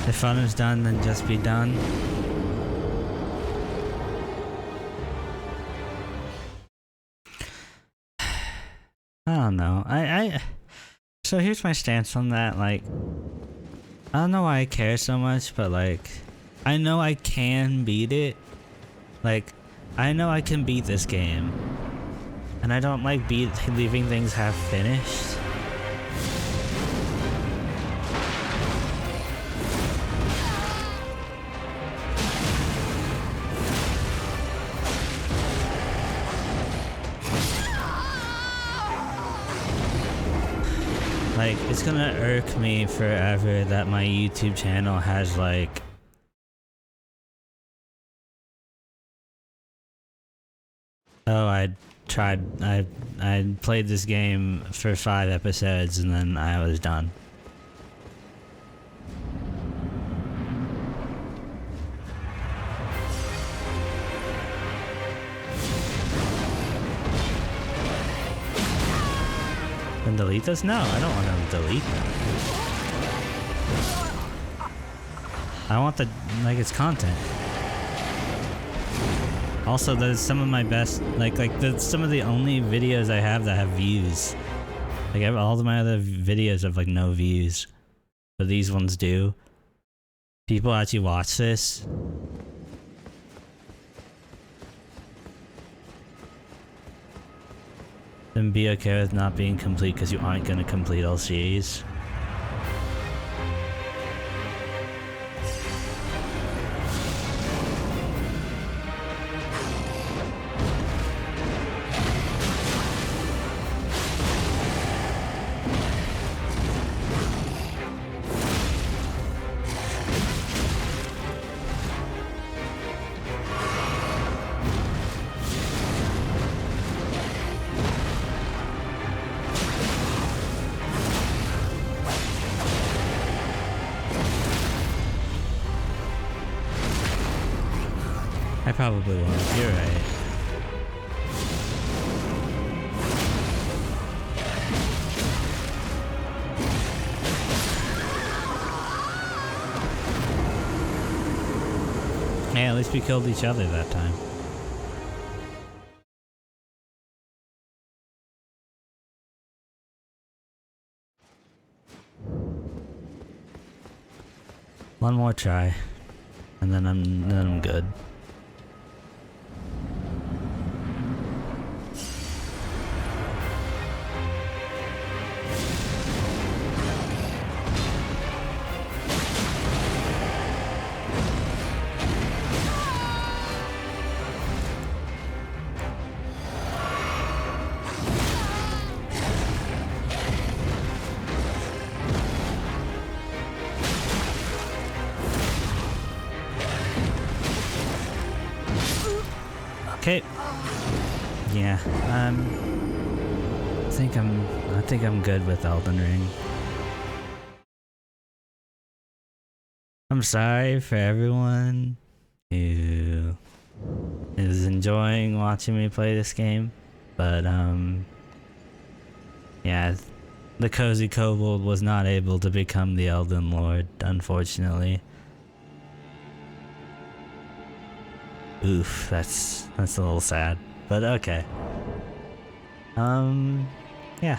If fun is done, then just be done. I don't know. So here's my stance on that. Like, I don't know why I care so much, but like, I know I can beat it. Like, I know I can beat this game. And I don't like leaving things half finished. Like, it's gonna irk me forever that my YouTube channel has like... Oh, I played this game for 5 episodes and then I was done. And delete this? No, I don't want to delete them. I want the, like, it's content. Also, there's some of my best, some of the only videos I have that have views. Like, all of my other videos have, like, no views. But these ones do. People actually watch this. Then be okay with not being complete because you aren't going to complete all series. I probably won't. You're right. Hey, at least we killed each other that time. One more try, and then I'm good. Okay. Yeah, I think I'm good with Elden Ring. I'm sorry for everyone who is enjoying watching me play this game, but yeah, the KoziKobold was not able to become the Elden Lord, unfortunately. Oof, that's a little sad, but okay. Yeah.